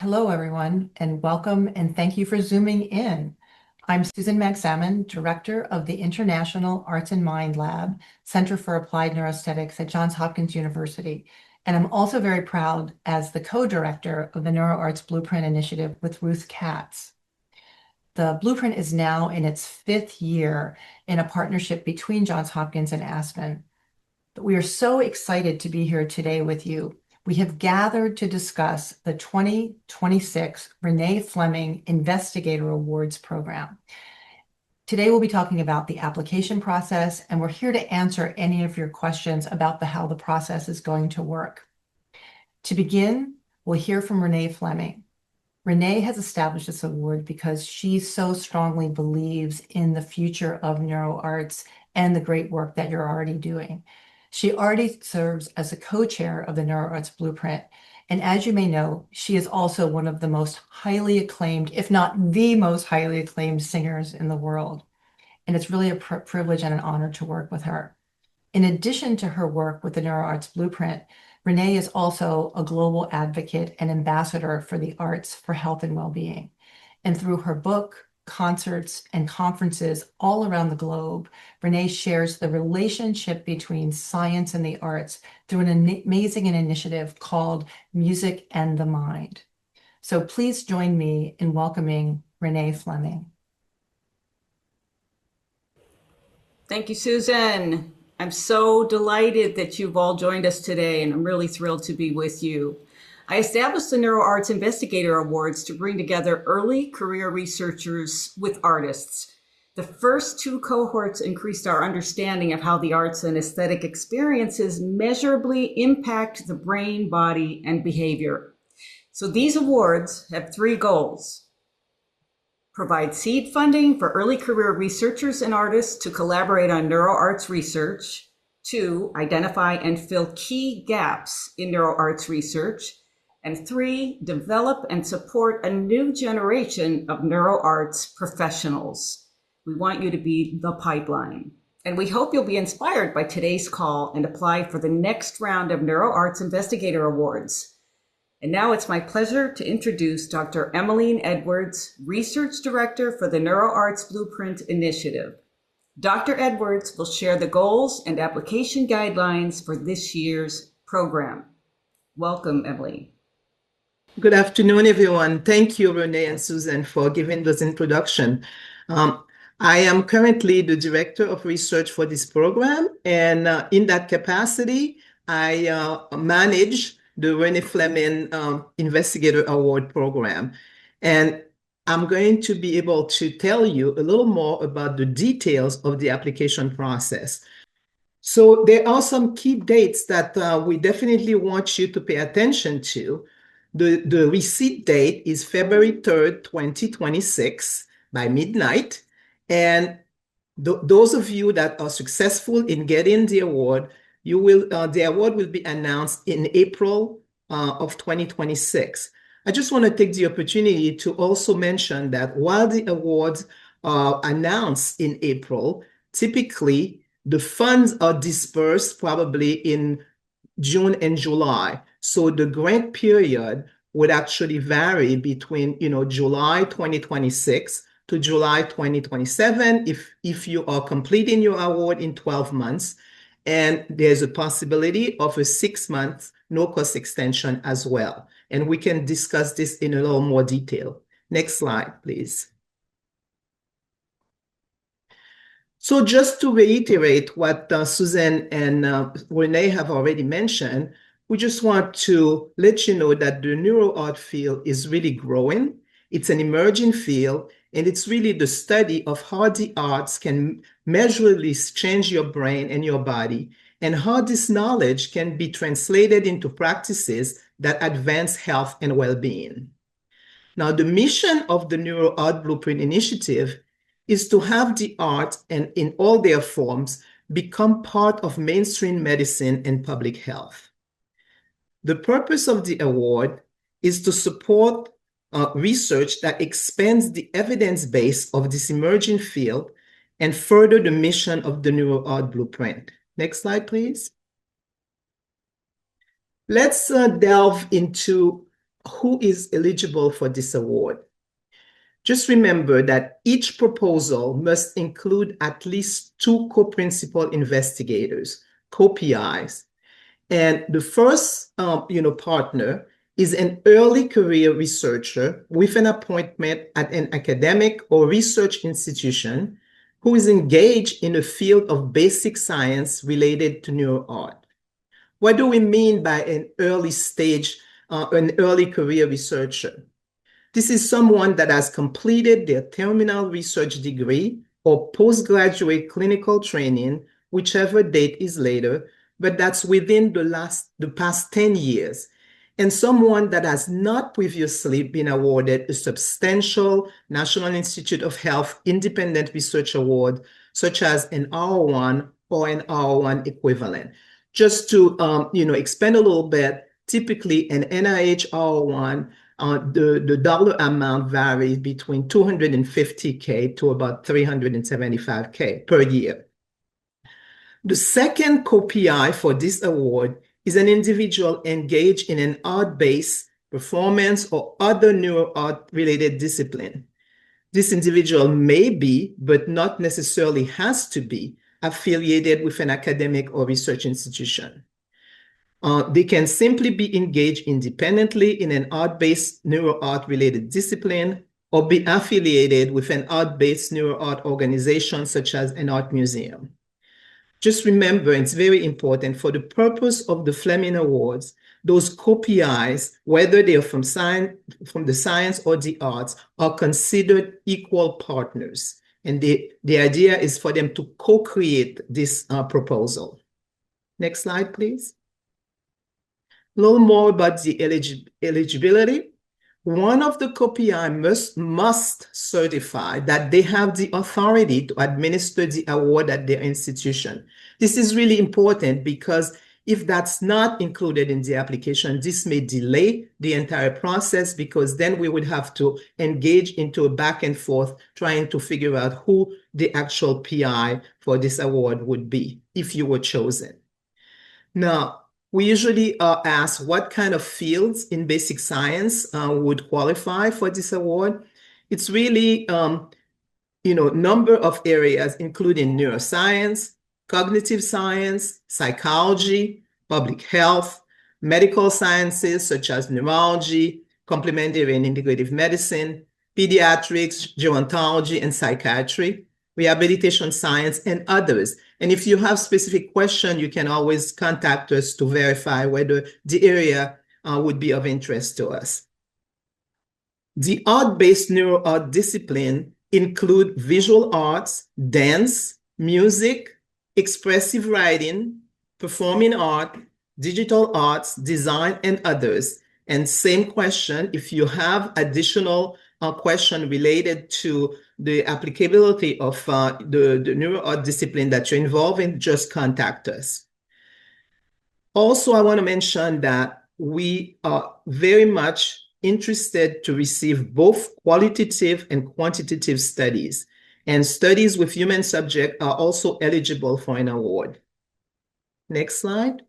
Hello, everyone, and welcome and thank you for zooming in. I'm Susan Magsamen, Director of the International Arts and Mind Lab, Center for Applied Neuroaesthetics at Johns Hopkins University. And I'm also very proud as the co-director of the NeuroArts Blueprint Initiative with Ruth Katz. The Blueprint is now in its 5th year in a partnership between Johns Hopkins and Aspen. But we are so excited to be here today with you. We have gathered to discuss the 2026 Renée Fleming Investigator Awards program. Today, we'll be talking about the application process, and we're here to answer any of your questions about how the process is going to work. To begin, we'll hear from Renée Fleming. Renée has established this award because she so strongly believes in the future of neuroarts and the great work that you're already doing. She already serves as a co-chair of the NeuroArts Blueprint, and as you may know, she is also one of the most highly acclaimed, if not the most highly acclaimed singers in the world. And it's really a privilege and an honor to work with her. In addition to her work with the NeuroArts Blueprint, Renée is also a global advocate and ambassador for the arts for health and well-being. And through her book, concerts, and conferences all around the globe, Renée shares the relationship between science and the arts through an amazing initiative called Music and the Mind. So please join me in welcoming Renée Fleming. Thank you, Susan. I'm so delighted that you've all joined us today, and I'm really thrilled to be with you. I established the NeuroArts Investigator Awards to bring together early career researchers with artists. The first 2 cohorts increased our understanding of how the arts and aesthetic experiences measurably impact the brain, body, and behavior. So these awards have 3 goals. Provide seed funding for early career researchers and artists to collaborate on neuroarts research. 2, identify and fill key gaps in neuroarts research. And 3, develop and support a new generation of neuroarts professionals. We want you to be the pipeline. And we hope you'll be inspired by today's call and apply for the next round of NeuroArts Investigator Awards. And now it's my pleasure to introduce Dr. Emmeline Edwards, Research Director for the NeuroArts Blueprint Initiative. Dr. Edwards will share the goals and application guidelines for this year's program. Welcome, Emmeline. Good afternoon, everyone. Thank you, Renée and Susan, for giving this introduction. I am currently the Director of Research for this program, and in that capacity, I manage the Renée Fleming Investigator Award program. And I'm going to be able to tell you a little more about the details of the application process. So there are some key dates that we definitely want you to pay attention to. The receipt date is February 3rd, 2026 by midnight. And those of you that are successful in getting the award, the award will be announced in April of 2026. I just want to take the opportunity to also mention that while the awards are announced in April, typically the funds are dispersed probably in June and July. So the grant period would actually vary between, July 2026 to July 2027 if you are completing your award in 12 months. And there's a possibility of a 6-month no-cost extension as well. And we can discuss this in a little more detail. Next slide, please. So just to reiterate what Susan and Renée have already mentioned, we just want to let you know that the neuroart field is really growing. It's an emerging field, and it's really the study of how the arts can measurably change your brain and your body, and how this knowledge can be translated into practices that advance health and well-being. Now, the mission of the NeuroArts Blueprint Initiative is to have the arts, and in all their forms, become part of mainstream medicine and public health. The purpose of the award is to support research that expands the evidence base of this emerging field and further the mission of the NeuroArts Blueprint. Next slide, please. Let's delve into who is eligible for this award? Just remember that each proposal must include at least 2 co-principal investigators, co-PIs. And the first partner is an early career researcher with an appointment at an academic or research institution who is engaged in a field of basic science related to neuroart. What do we mean by an early career researcher? This is someone that has completed their terminal research degree or postgraduate clinical training, whichever date is later, but that's within the past 10 years, and someone that has not previously been awarded a substantial National Institute of Health Independent Research Award, such as an R1 or an R1 equivalent. Just to expand a little bit, typically an NIH R1, the dollar amount varies between $250K to about $375K per year. The second co-PI for this award is an individual engaged in an art-based performance or other neuroart-related discipline. This individual may be, but not necessarily has to be, affiliated with an academic or research institution. They can simply be engaged independently in an art-based neuroart-related discipline or be affiliated with an art-based neuroart organization such as an art museum. Just remember, it's very important, for the purpose of the Fleming Awards, those co-PIs, whether they are from the science or the arts, are considered equal partners. And the idea is for them to co-create this proposal. Next slide, please. A little more about the eligibility. One of the co-PI must certify that they have the authority to administer the award at their institution. This is really important because if that's not included in the application, this may delay the entire process, because then we would have to engage into a back and forth trying to figure out who the actual PI for this award would be if you were chosen. Now, we usually ask what kind of fields in basic science would qualify for this award. It's really, number of areas, including neuroscience, cognitive science, psychology, public health, medical sciences such as neurology, complementary and integrative medicine, pediatrics, gerontology, and psychiatry, rehabilitation science, and others. And if you have specific questions, you can always contact us to verify whether the area would be of interest to us. The art-based neuroart discipline include visual arts, dance, music, expressive writing, performing art, digital arts, design, and others. And same question, if you have additional question related to the applicability of the neuroart discipline that you're involved in, just contact us. Also, I want to mention that we are very much interested to receive both qualitative and quantitative studies, and studies with human subjects are also eligible for an award. Next slide.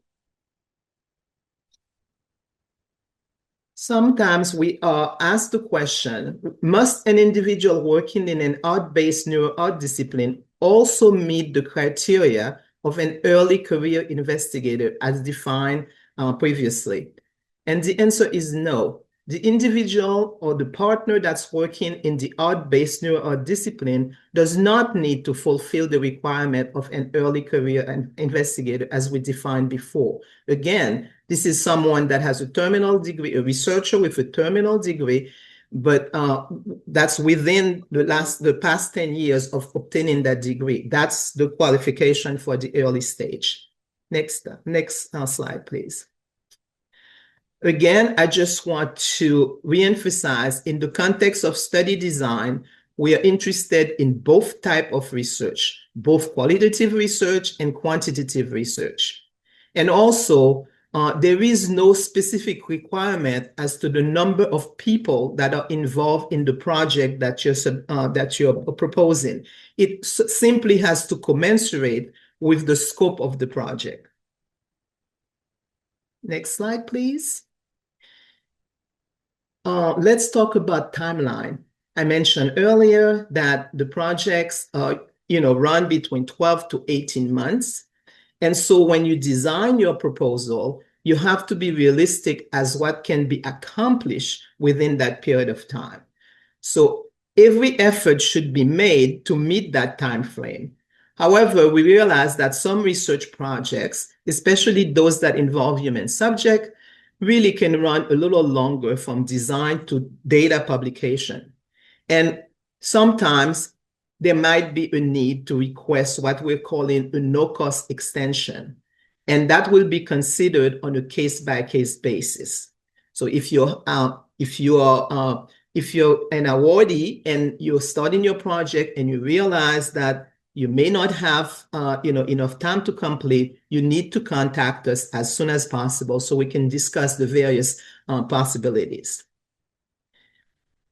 Sometimes we are asked the question, must an individual working in an art-based neuroart discipline also meet the criteria of an early career investigator as defined previously? And the answer is no. The individual or the partner that's working in the art-based neuroart discipline does not need to fulfill the requirement of an early career investigator as we defined before. Again, this is someone that has a terminal degree, a researcher with a terminal degree, but that's within the past 10 years of obtaining that degree. That's the qualification for the early stage. Next slide, please. Again, I just want to reemphasize, in the context of study design, we are interested in both types of research, both qualitative research and quantitative research. And also, there is no specific requirement as to the number of people that are involved in the project that you're proposing. It simply has to commensurate with the scope of the project. Next slide, please. Let's talk about timeline. I mentioned earlier that the projects run between 12 to 18 months. And so when you design your proposal, you have to be realistic as what can be accomplished within that period of time. So every effort should be made to meet that time frame. However, we realize that some research projects, especially those that involve human subject, really can run a little longer from design to data publication. And sometimes there might be a need to request what we're calling a no-cost extension. And that will be considered on a case-by-case basis. So if you're an awardee and you're starting your project and you realize that you may not have enough time to complete, you need to contact us as soon as possible so we can discuss the various possibilities.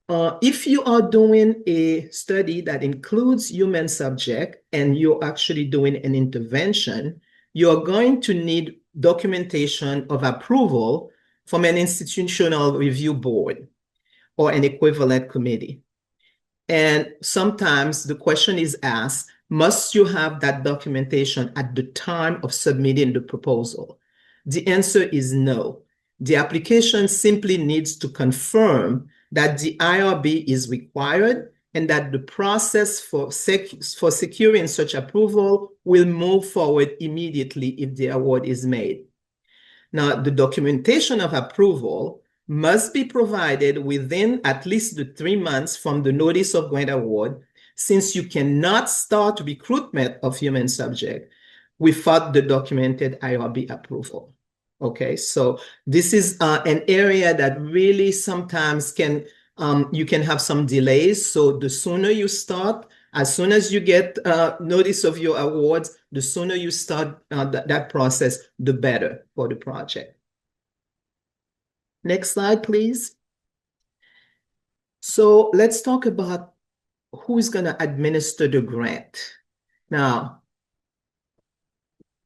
If you are doing a study that includes human subject and you're actually doing an intervention, you're going to need documentation of approval from an institutional review board or an equivalent committee. And sometimes the question is asked, must you have that documentation at the time of submitting the proposal? The answer is no. The application simply needs to confirm that the IRB is required and that the process for securing such approval will move forward immediately if the award is made. Now, the documentation of approval must be provided within at least the 3 months from the notice of grant award, since you cannot start recruitment of human subject without the documented IRB approval. Okay, so this is an area that really sometimes you can have some delays. So the sooner you start, as soon as you get notice of your awards, the sooner you start that process, the better for the project. Next slide, please. So let's talk about who's going to administer the grant. Now,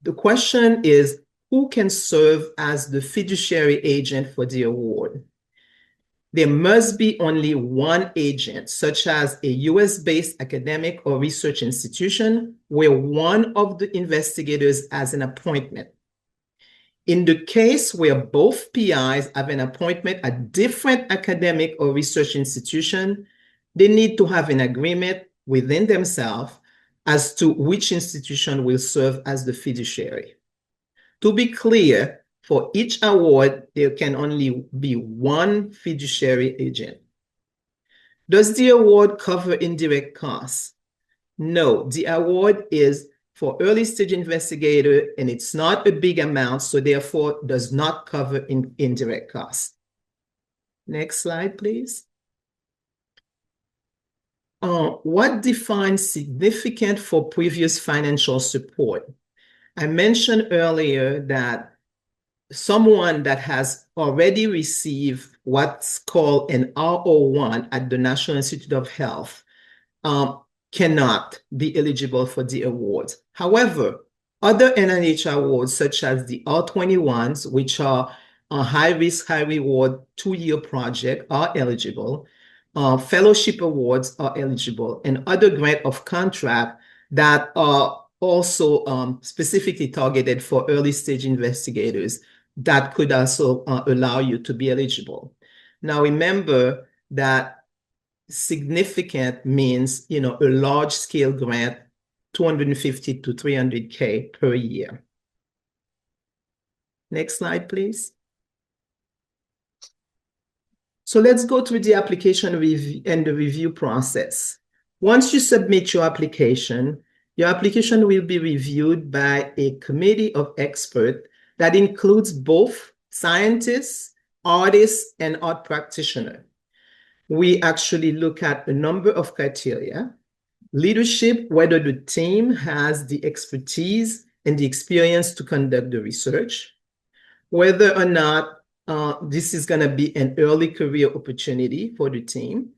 the question is, who can serve as the fiduciary agent for the award? There must be only one agent, such as a US-based academic or research institution, where one of the investigators has an appointment. In the case where both PIs have an appointment at different academic or research institution, they need to have an agreement within themselves as to which institution will serve as the fiduciary. To be clear, for each award, there can only be one fiduciary agent. Does the award cover indirect costs? No, the award is for early stage investigator and it's not a big amount, so therefore does not cover indirect costs. Next slide, please. What defines significant for previous financial support? I mentioned earlier that someone that has already received what's called an R01 at the National Institute of Health cannot be eligible for the awards. However, other NIH awards, such as the R21s, which are a high-risk, high-reward 2-year project, are eligible. Fellowship awards are eligible, and other grant of contract that are also specifically targeted for early-stage investigators that could also allow you to be eligible. Now, remember that significant means, a large-scale grant, 250 to 300K per year. Next slide, please. So let's go through the application and the review process. Once you submit your application will be reviewed by a committee of experts that includes both scientists, artists, and art practitioners. We actually look at a number of criteria. Leadership, whether the team has the expertise and the experience to conduct the research, whether or not this is going to be an early career opportunity for the team,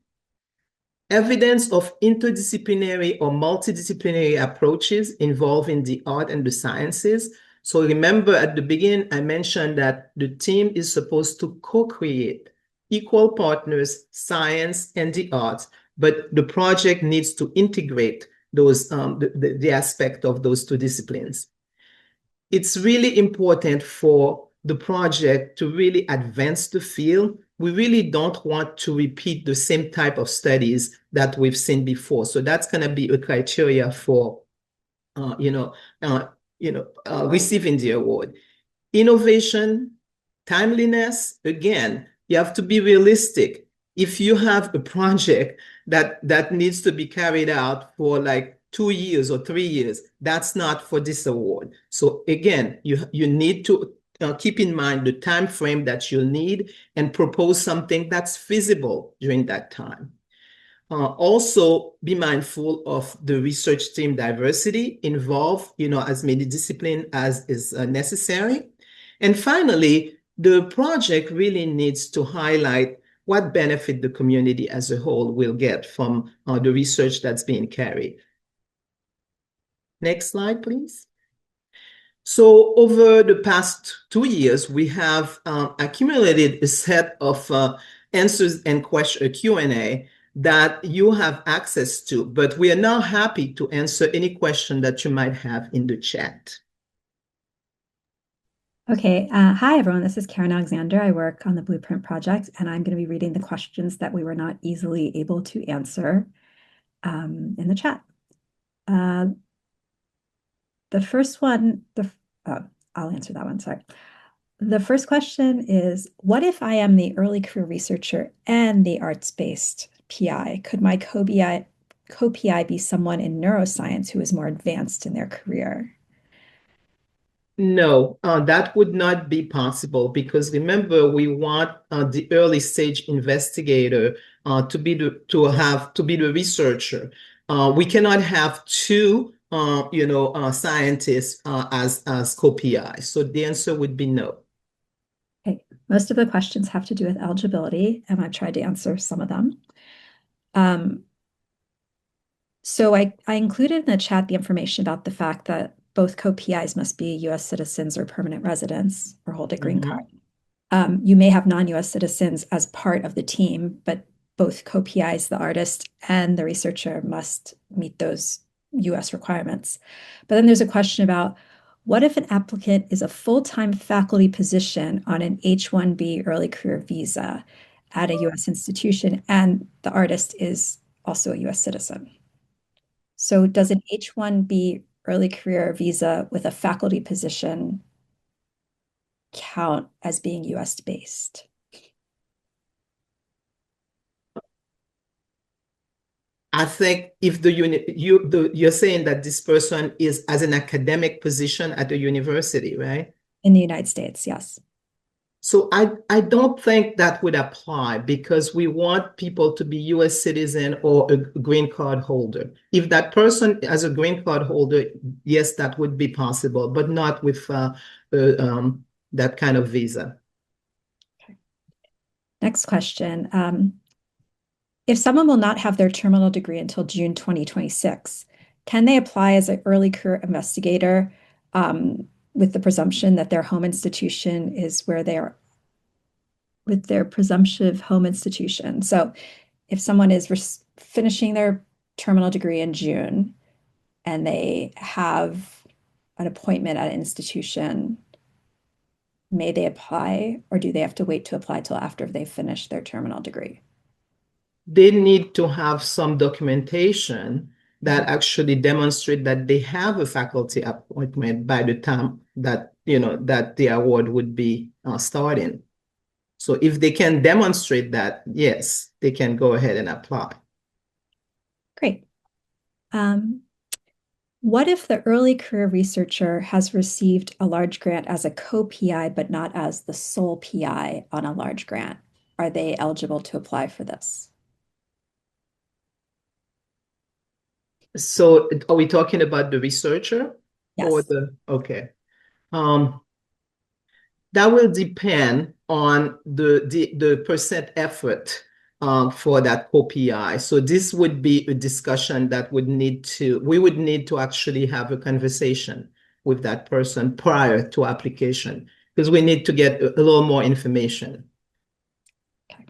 evidence of interdisciplinary or multidisciplinary approaches involving the art and the sciences. So remember at the beginning, I mentioned that the team is supposed to co-create equal partners, science and the arts, but the project needs to integrate those the aspect of those two disciplines. It's really important for the project to really advance the field. We really don't want to repeat the same type of studies that we've seen before. So that's going to be a criteria for, receiving the award. Innovation, timeliness, again, you have to be realistic. If you have a project that needs to be carried out for like 2 years or 3 years, that's not for this award. So again, you need to keep in mind the time frame that you'll need and propose something that's feasible during that time. Also, be mindful of the research team diversity involved, as many disciplines as is necessary. And finally, the project really needs to highlight what benefit the community as a whole will get from the research that's being carried. Next slide, please. So over the past 2 years, we have accumulated a set of answers and question Q&A that you have access to, but we are now happy to answer any question that you might have in the chat. Okay, hi everyone, this is Karen Alexander. I work on the Blueprint project, and I'm going to be reading the questions that we were not easily able to answer in the chat. The first one, I'll answer that one, sorry. The first question is, what if I am the early career researcher and the arts-based PI? Could my co-PI be someone in neuroscience who is more advanced in their career? No, that would not be possible because remember, we want the early stage investigator to be the researcher. We cannot have two scientists as co-PI. So the answer would be no. Okay, most of the questions have to do with eligibility, and I've tried to answer some of them. So I included in the chat the information about the fact that both co-PIs must be U.S. citizens or permanent residents or hold a green card. You may have non-U.S. citizens as part of the team, but both co-PIs, the artist and the researcher, must meet those U.S. requirements. But then there's a question about, what if an applicant is a full-time faculty position on an H-1B early career visa at a U.S. institution, and the artist is also a U.S. citizen? So does an H-1B early career visa with a faculty position count as being US based? I think if you're saying that this person is as an academic position at the university, right? In the United States, yes. So I don't think that would apply because we want people to be US citizen or a green card holder. If that person as a green card holder, yes, that would be possible, but not with that kind of visa. Okay. Next question. If someone will not have their terminal degree until June 2026, can they apply as an early career investigator with the presumption that their home institution is where they are, with their presumptive home institution? So if someone is finishing their terminal degree in June and they have an appointment at an institution, may they apply, or do they have to wait to apply till after they've finished their terminal degree? They need to have some documentation that actually demonstrate that they have a faculty appointment by the time that that the award would be starting. So if they can demonstrate that, yes, they can go ahead and apply. Great. What if the early career researcher has received a large grant as a co-PI, but not as the sole PI on a large grant? Are they eligible to apply for this? So are we talking about the researcher? Yes. Or okay. That will depend on the percent effort for that co-PI. So this would be a discussion that we would need to actually have a conversation with that person prior to application, because we need to get a little more information. Okay.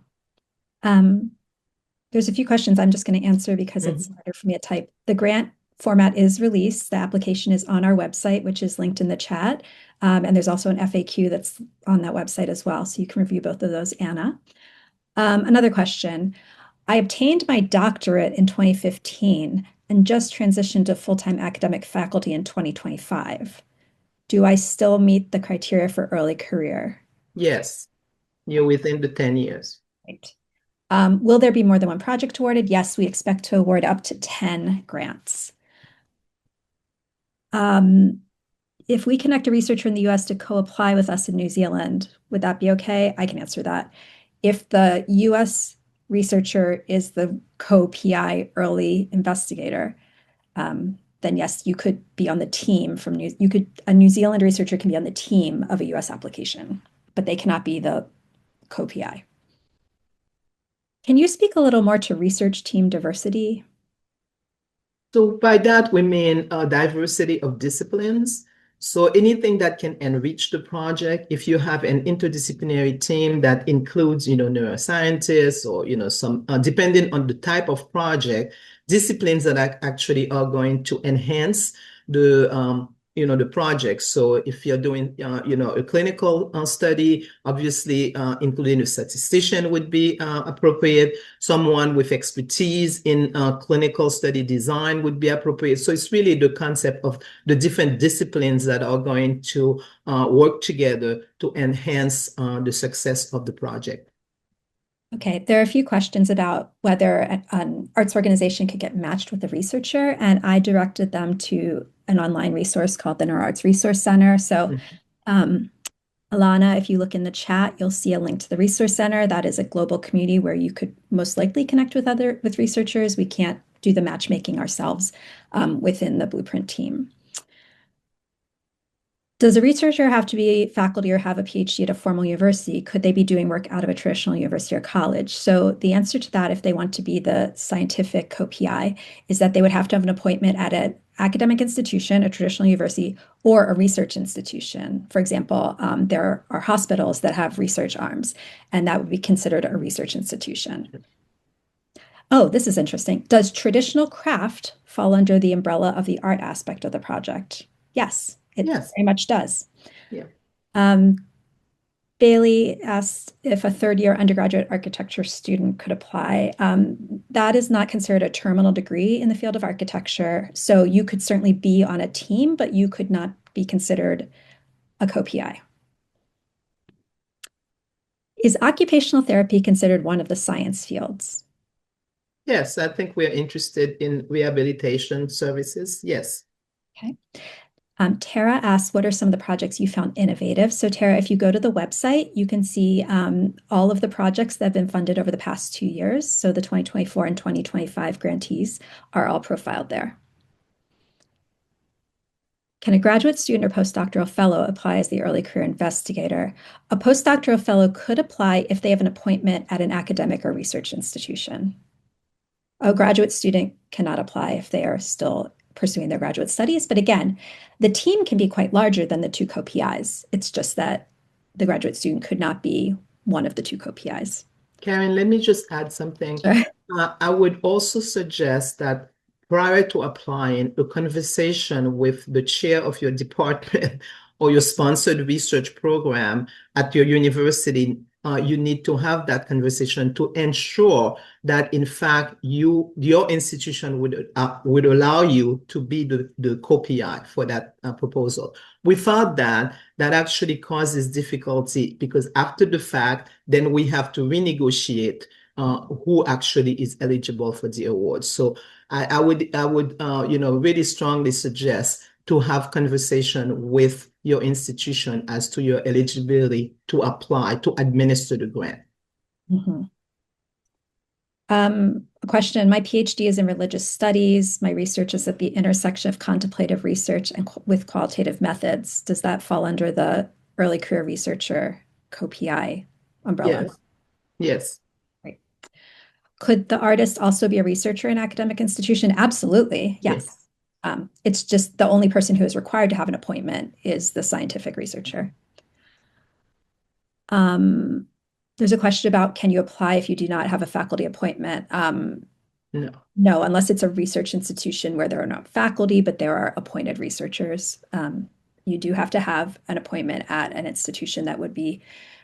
There's a few questions I'm just going to answer because it's harder for me to type. The grant format is released. The application is on our website, which is linked in the chat. And there's also an FAQ that's on that website as well. So you can review both of those, Anna. Another question. I obtained my doctorate in 2015 and just transitioned to full-time academic faculty in 2025. Do I still meet the criteria for early career? Yes, you're within the 10 years. Right. Will there be more than one project awarded? Yes, we expect to award up to 10 grants. If we connect a researcher in the US to co-apply with us in New Zealand, would that be okay? I can answer that. If the US researcher is the co-PI early investigator, then yes, you could be on the team from a New Zealand researcher can be on the team of a US application, but they cannot be the co-PI. Can you speak a little more to research team diversity? So by that, we mean diversity of disciplines. So anything that can enrich the project, if you have an interdisciplinary team that includes, neuroscientists or, some, depending on the type of project, disciplines that actually are going to enhance the project. So if you're doing, a clinical study, obviously including a statistician would be appropriate. Someone with expertise in clinical study design would be appropriate. So it's really the concept of the different disciplines that are going to work together to enhance the success of the project. Okay, there are a few questions about whether an arts organization could get matched with a researcher, and I directed them to an online resource called the NeuroArts Resource Center. So, Alana, if you look in the chat, you'll see a link to the Resource Center. That is a global community where you could most likely connect with researchers. We can't do the matchmaking ourselves within the Blueprint team. Does a researcher have to be faculty or have a PhD at a formal university? Could they be doing work out of a traditional university or college? So the answer to that, if they want to be the scientific co-PI, is that they would have to have an appointment at an academic institution, a traditional university, or a research institution. For example, there are hospitals that have research arms, and that would be considered a research institution. Oh, this is interesting. Does traditional craft fall under the umbrella of the art aspect of the project? Yes. It very much does. Yeah. Bailey asked if a third-year undergraduate architecture student could apply. That is not considered a terminal degree in the field of architecture. So you could certainly be on a team, but you could not be considered a co-PI. Is occupational therapy considered one of the science fields? Yes, I think we're interested in rehabilitation services. Yes. Okay. Tara asks, what are some of the projects you found innovative? So Tara, if you go to the website, you can see all of the projects that have been funded over the past 2 years. So the 2024 and 2025 grantees are all profiled there. Can a graduate student or postdoctoral fellow apply as the early career investigator? A postdoctoral fellow could apply if they have an appointment at an academic or research institution. A graduate student cannot apply if they are still pursuing their graduate studies. But again, the team can be quite larger than the two co-PIs. It's just that the graduate student could not be one of the two co-PIs. Karen, let me just add something. Sure. I would also suggest that prior to applying, a conversation with the chair of your department or your sponsored research program at your university, you need to have that conversation to ensure that, in fact, your institution would allow you to be the co-PI for that proposal. Without that, that actually causes difficulty because after the fact, then we have to renegotiate who actually is eligible for the award. So I would really strongly suggest to have conversation with your institution as to your eligibility to apply to administer the grant. A question, my PhD is in religious studies. My research is at the intersection of contemplative research and with qualitative methods. Does that fall under the early career researcher co-PI umbrella? Yes. Right. Could the artist also be a researcher in an academic institution? Absolutely, yes. It's just the only person who is required to have an appointment is the scientific researcher. There's a question about, can you apply if you do not have a faculty appointment? No. No, unless it's a research institution where there are not faculty, but there are appointed researchers. You do have to have an appointment at an institution that would be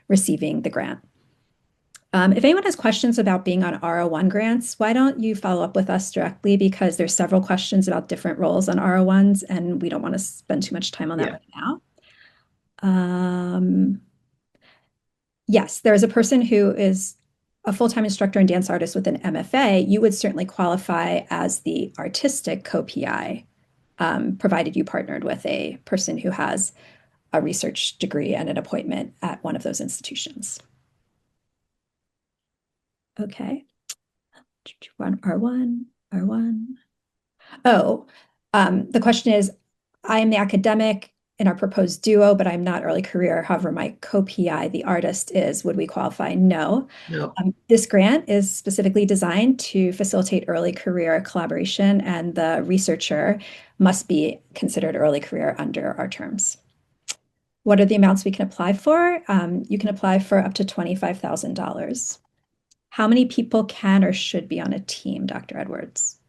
receiving the grant. If anyone has questions about being on R01 grants, why don't you follow up with us directly? Because there's several questions about different roles on R01s, and we don't want to spend too much time on that right now. Yes, there's a person who is a full-time instructor and dance artist with an MFA. You would certainly qualify as the artistic co-PI, provided you partnered with a person who has a research degree and an appointment at one of those institutions. Okay. R1. Oh, the question is, I am the academic in our proposed duo, but I'm not early career. However, my co-PI, the artist, is. Would we qualify? No. No. This grant is specifically designed to facilitate early career collaboration, and the researcher must be considered early career under our terms. What are the amounts we can apply for? You can apply for up to $25,000. How many people can or should be on a team, Dr. Edwards?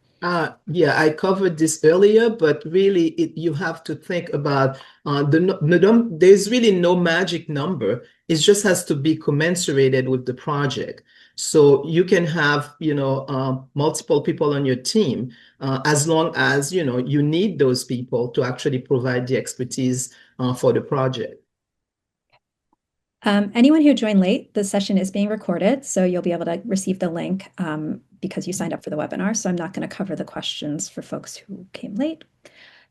Yeah, I covered this earlier, but really you have to think about there's really no magic number. It just has to be commensurated with the project. So you can have, multiple people on your team, as long as, you need those people to actually provide the expertise for the project. Anyone who joined late, the session is being recorded, so you'll be able to receive the link because you signed up for the webinar. So I'm not going to cover the questions for folks who came late.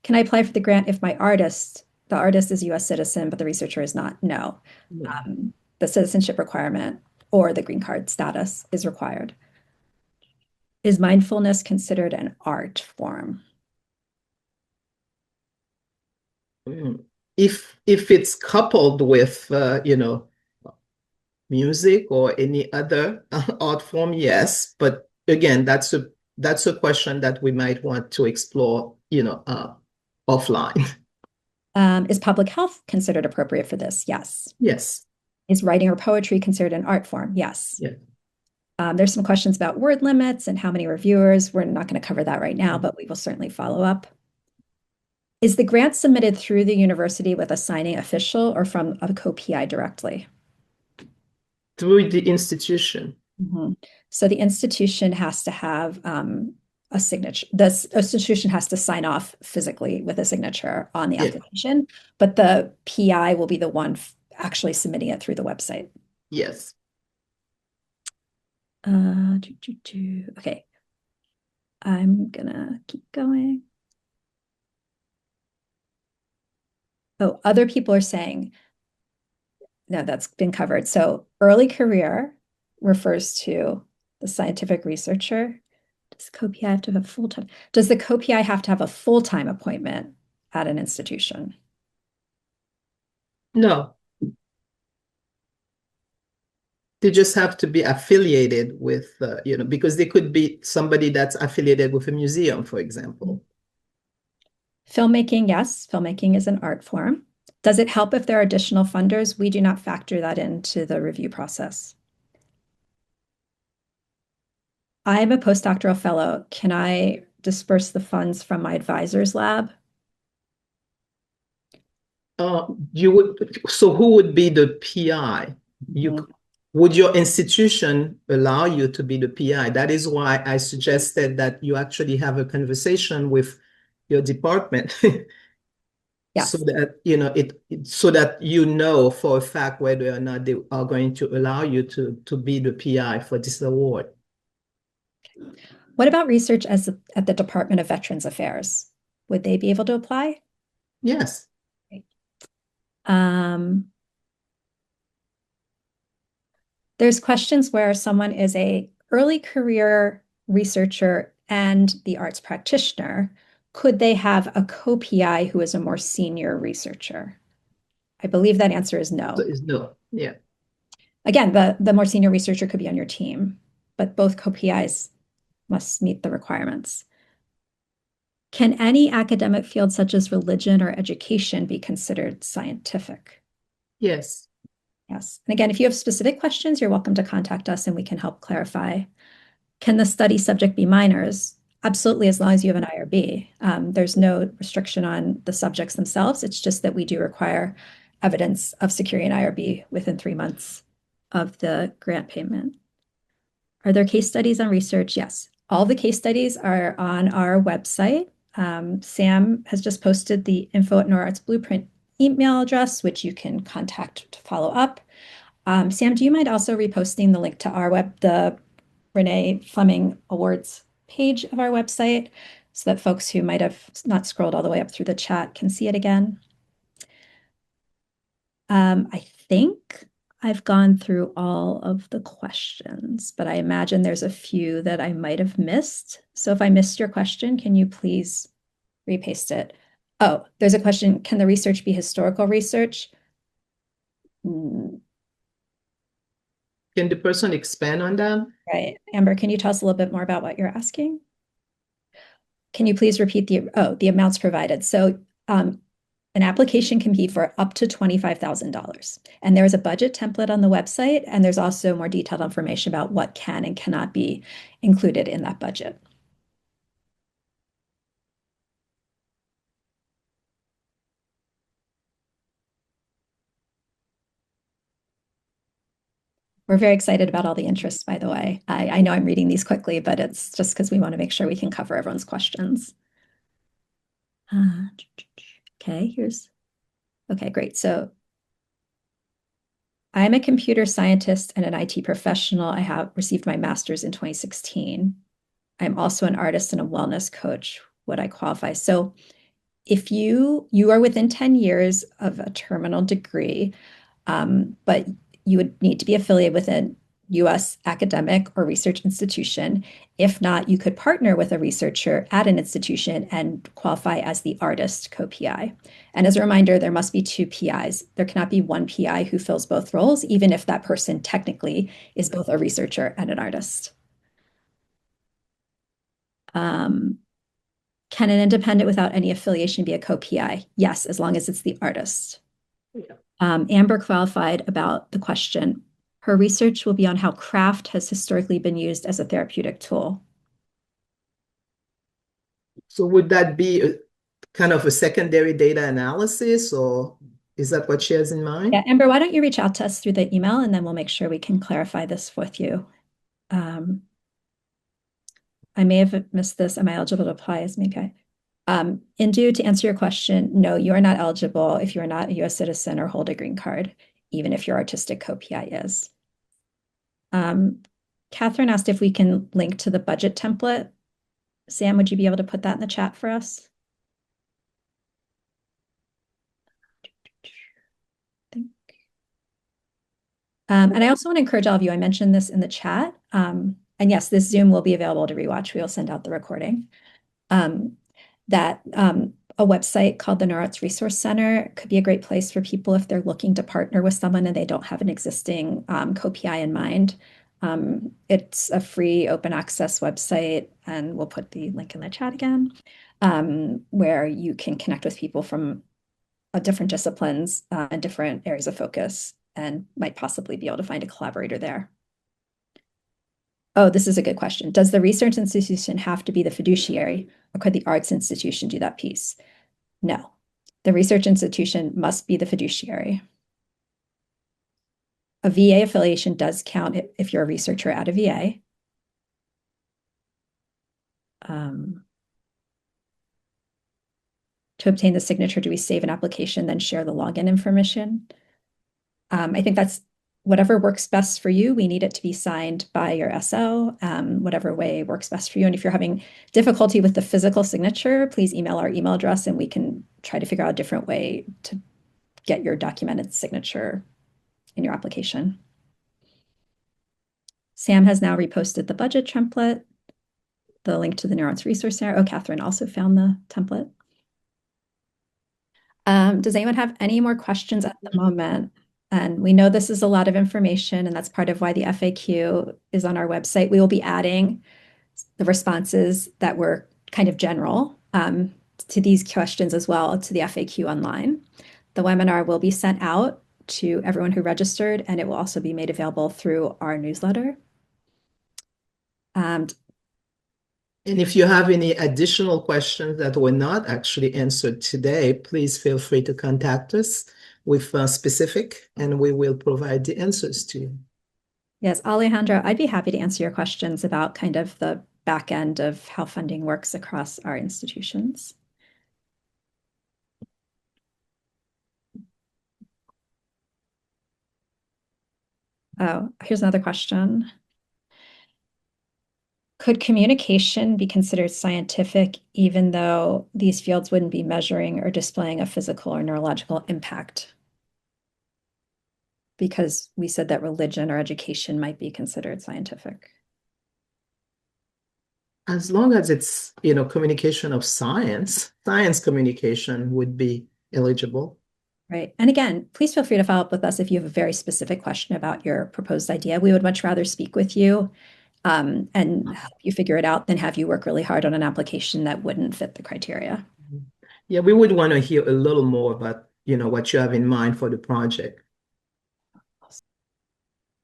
Can I apply for the grant if the artist is a U.S. citizen, but the researcher is not? No. The citizenship requirement or the green card status is required. Is mindfulness considered an art form? If it's coupled with, music or any other art form, yes. But again, that's a question that we might want to explore, offline. Is public health considered appropriate for this? Yes. Yes. Is writing or poetry considered an art form? Yes. Yeah. There's some questions about word limits and how many reviewers. We're not going to cover that right now, but we will certainly follow up. Is the grant submitted through the university with a signing official or from a co-PI directly? Through the institution. Mm-hmm. So the institution has to have a signature. The institution has to sign off physically with a signature on the application, but the PI will be the one actually submitting it through the website. Yes. Okay. I'm gonna keep going. Oh, other people are saying, no, that's been covered. So early career refers to the scientific researcher. Does co-PI have to have full-time? Does the co-PI have to have a full-time appointment at an institution? No. They just have to be affiliated with, because they could be somebody that's affiliated with a museum, for example. Filmmaking, yes, filmmaking is an art form. Does it help if there are additional funders? We do not factor that into the review process. I'm a postdoctoral fellow. Can I disperse the funds from my advisor's lab? So who would be the PI? Would your institution allow you to be the PI? That is why I suggested that you actually have a conversation with your department. Yes. So that so that for a fact whether or not they are going to allow you to be the PI for this award. What about research at the Department of Veterans Affairs? Would they be able to apply? Yes. There's questions where someone is a early career researcher and the arts practitioner. Could they have a co-PI who is a more senior researcher? I believe that answer is no. Is no. Yeah. Again, the more senior researcher could be on your team, but both co-PIs must meet the requirements. Can any academic field such as religion or education be considered scientific? Yes. Yes. And again, if you have specific questions, you're welcome to contact us and we can help clarify. Can the study subject be minors? Absolutely, as long as you have an IRB. There's no restriction on the subjects themselves. It's just that we do require evidence of securing an IRB within 3 months of the grant payment. Are there case studies on research? Yes. All the case studies are on our website. Sam has just posted the info@NeuroArts Blueprint email address, which you can contact to follow up. Sam, do you mind also reposting the link to the Renée Fleming Awards page of our website so that folks who might have not scrolled all the way up through the chat can see it again? I think I've gone through all of the questions, but I imagine there's a few that I might have missed. So if I missed your question, can you please repaste it? Oh, there's a question. Can the research be historical research? Can the person expand on that? Right. Amber, can you tell us a little bit more about what you're asking? Can you please repeat the amounts provided? So an application can be for up to $25,000. And there is a budget template on the website, and there's also more detailed information about what can and cannot be included in that budget. We're very excited about all the interest, by the way. I know I'm reading these quickly, but it's just because we want to make sure we can cover everyone's questions. Okay, okay, great. So I'm a computer scientist and an IT professional. I have received my master's in 2016. I'm also an artist and a wellness coach. Would I qualify? So if you are within 10 years of a terminal degree, but you would need to be affiliated with a US academic or research institution. If not, you could partner with a researcher at an institution and qualify as the artist co-PI. And as a reminder, there must be 2 PIs. There cannot be 1 PI who fills both roles, even if that person technically is both a researcher and an artist. Can an independent without any affiliation be a co-PI? Yes, as long as it's the artist. Yeah. Amber qualified about the question. Her research will be on how craft has historically been used as a therapeutic tool. So would that be kind of a secondary data analysis, or is that what she has in mind? Yeah, Amber, why don't you reach out to us through the email, and then we'll make sure we can clarify this with you. I may have missed this. Am I eligible to apply as maybe to answer your question, no, you are not eligible if you are not a US citizen or hold a green card, even if your artistic co-PI is. Catherine asked if we can link to the budget template. Sam, would you be able to put that in the chat for us? And I also want to encourage all of you, I mentioned this in the chat, and yes, this Zoom will be available to rewatch. We will send out the recording. A website called the NeuroArts Resource Center could be a great place for people if they're looking to partner with someone and they don't have an existing co-PI in mind. It's a free open access website, and we'll put the link in the chat again, where you can connect with people from different disciplines and different areas of focus, and might possibly be able to find a collaborator there. Oh, this is a good question. Does the research institution have to be the fiduciary, or could the arts institution do that piece? No, the research institution must be the fiduciary. A VA affiliation does count if you're a researcher at a VA. To obtain the signature, do we save an application, then share the login information? I think that's whatever works best for you. We need it to be signed by your SO, whatever way works best for you. And if you're having difficulty with the physical signature, please email our email address and we can try to figure out a different way to get your documented signature in your application. Sam has now reposted the budget template, the link to the NeuroArts Resource Center. Oh, Catherine also found the template. Does anyone have any more questions at the moment? And we know this is a lot of information, and that's part of why the FAQ is on our website. We will be adding the responses that were kind of general to these questions as well to the FAQ online. The webinar will be sent out to everyone who registered, and it will also be made available through our newsletter. And if you have any additional questions that were not actually answered today, please feel free to contact us with specific, and we will provide the answers to you. Yes, Alejandra, I'd be happy to answer your questions about kind of the back end of how funding works across our institutions. Oh, here's another question. Could communication be considered scientific even though these fields wouldn't be measuring or displaying a physical or neurological impact? Because we said that religion or education might be considered scientific. As long as it's, you know, communication of science communication would be eligible. Right. And again, please feel free to follow up with us if you have a very specific question about your proposed idea. We would much rather speak with you and help you figure it out than have you work really hard on an application that wouldn't fit the criteria. Yeah, we would want to hear a little more about, you know, what you have in mind for the project.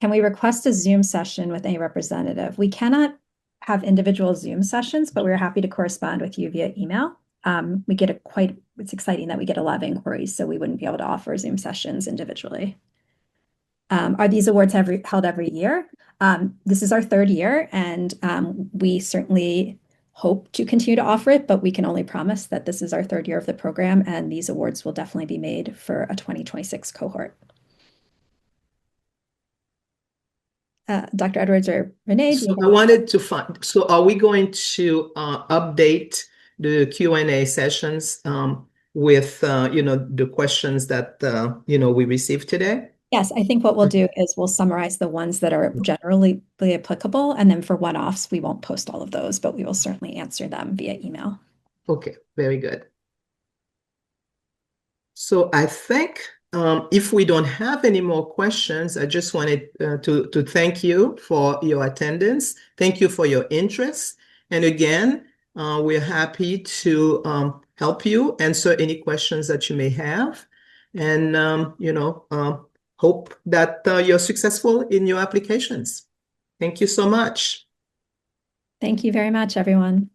Can we request a Zoom session with any representative? We cannot have individual Zoom sessions, but we're happy to correspond with you via email. It's exciting that we get a lot of inquiries, so we wouldn't be able to offer Zoom sessions individually. Are these awards held every year? This is our third year, and we certainly hope to continue to offer it, but we can only promise that this is our third year of the program, and these awards will definitely be made for a 2026 cohort. Dr. Edwards or Renee? So I wanted to find, so are we going to update the Q&A sessions with, you know, the questions that, you know, we received today? Yes, I think what we'll do is we'll summarize the ones that are generally applicable, and then for one-offs, we won't post all of those, but we will certainly answer them via email. Okay, very good. So I think if we don't have any more questions, I just wanted to thank you for your attendance. Thank you for your interest. And again, we're happy to help you answer any questions that you may have. And, you know, hope that you're successful in your applications. Thank you so much. Thank you very much, everyone.